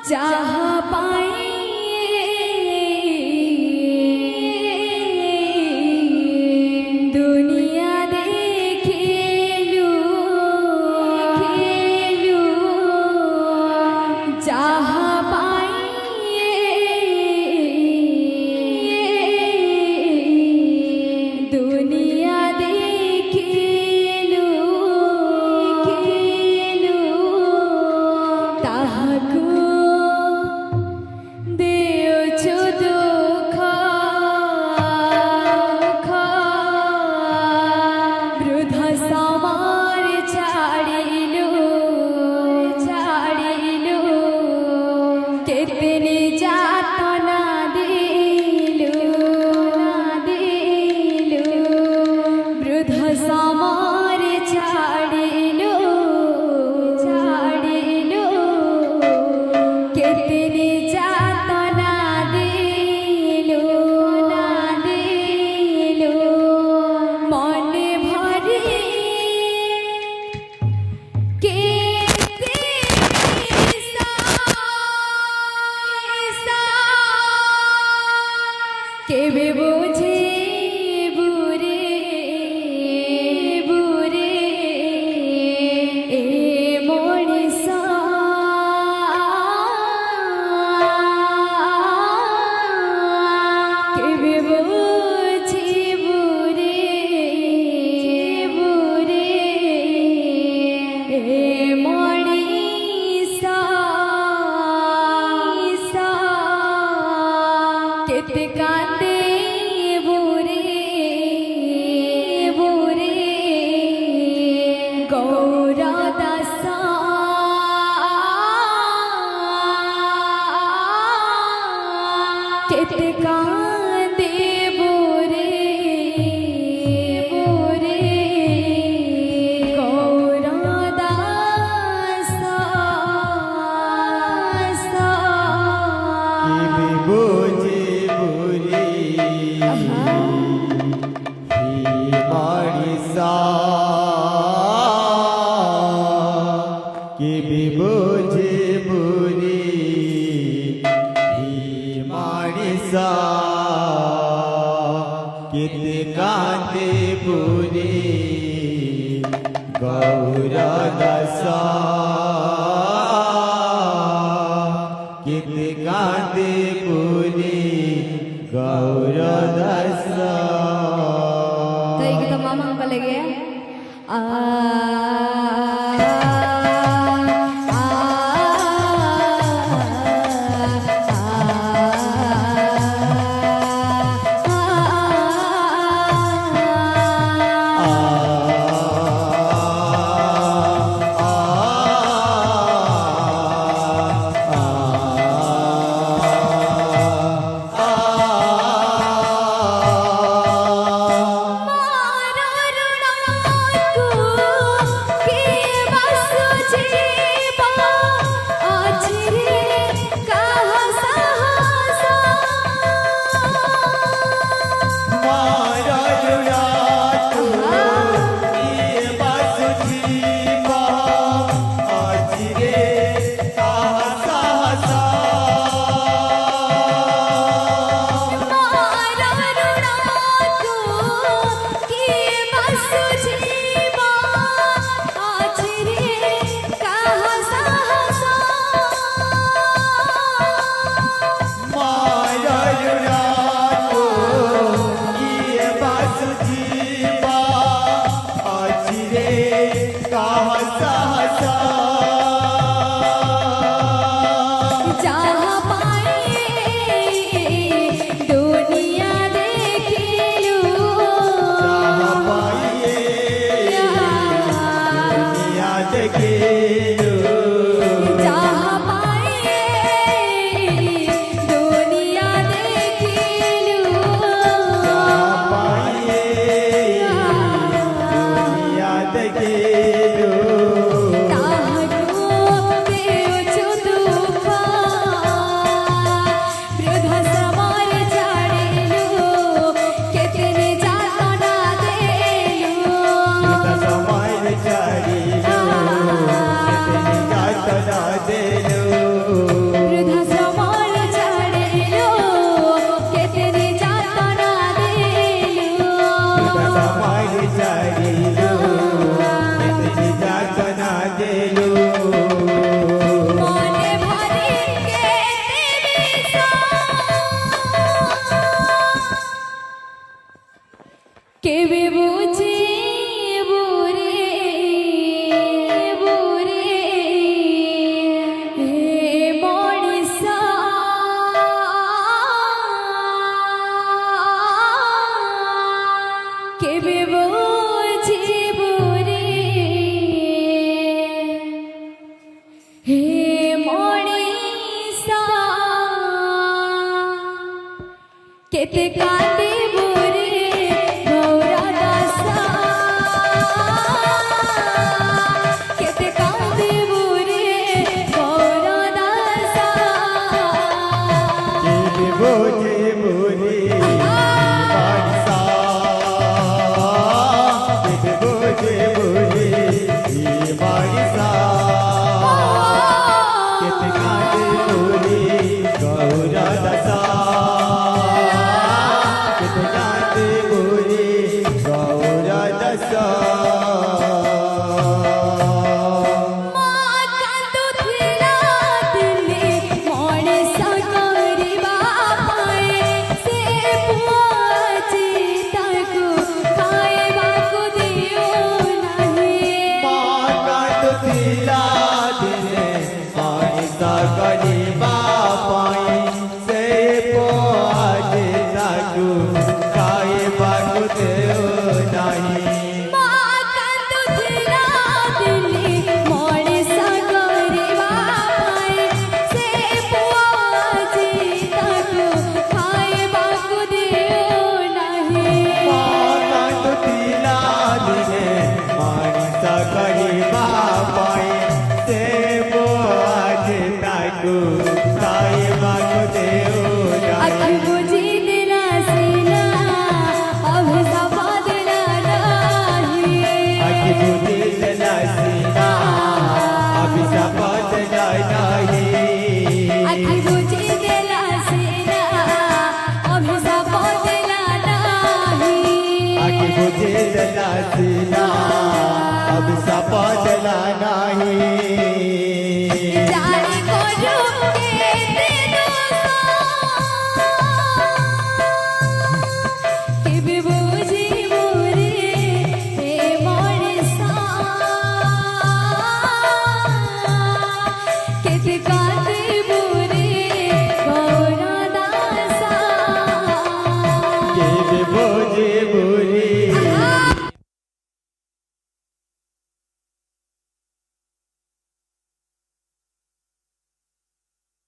जहाँ पाए दुनिया देखेलू जहाँ पाए दुनिया देखेलू ताहको केवे बोझे बुरे बुरे ए मोनिसा केवे बोझे बुरे बुरे ए मोनिसा केते काते केते कांदे बोरे बोरे गौरदासा केवे बोझे बुरे मारिसा केवे बोझे बुरे मारिसा केते कांदे बुरे गौरदासा केते कांदे बुरे गौरदासा। तो ये तो मामा को लगे को কেবে বুঝিব রে বুরে হে মনিষা কেবে বুঝিব রে হে মনিষা কেতে কাঁদিব রে গৌরা দাসা কেতে কাঁদিব রে গৌরা দাসা কেবে বোঝে বুঝি বাদশা কেবে বোঝে বুঝি বাদশা কেতে কাঁদে বুঝি গৌরা দাসা কেতে কাঁদে বুঝি গৌরা দাসা মা কাঁদুথিলা দিলে মনিষা করিবা পায়ে সে পুয়াজি তাকু খাইବାକୁ দিও ନାହିଁ କାନ୍ଦୁଥିଲା ଦିନେ ମଣିଷ କରିବା ପାଇଁ ସେ ଆଜି ତାକୁ ଖାଇବାକୁ ଦେଉନାହିଁ ମା କାନ୍ଦୁଥିଲା ଦିନେ ମଣିଷ କରିବା ପାଇଁ ସେ ପୁଆଜି ତାକୁ ଖାଇବାକୁ ଦିଅ ନାହିଁ କାନ୍ଦୁଥିଲା ଦିନେ ମଣିଷ କରିବା ପାଇଁ ସେ ଆଜି ତାକୁ ଖାଇବାକୁ ଦେଉନାହିଁ ଆଖି ବୁଜି ଦେଲା ସିନା ଅଭିଶାପ ଦେଲା ନାହିଁ ଆଖି ବୁଝିଦେଲା ସିନା ଅଭିଶାପ ଦେଲା ନାହିଁ ଆଖି ବୁଜି ଦେଲା ସିନା ଅଭିଶାପ ଦେଲା ନାହିଁ ଆଖି ବୁଝିଦେଲା ସିନା ଅଭିଶାପ ଦେଲା ନାହିଁ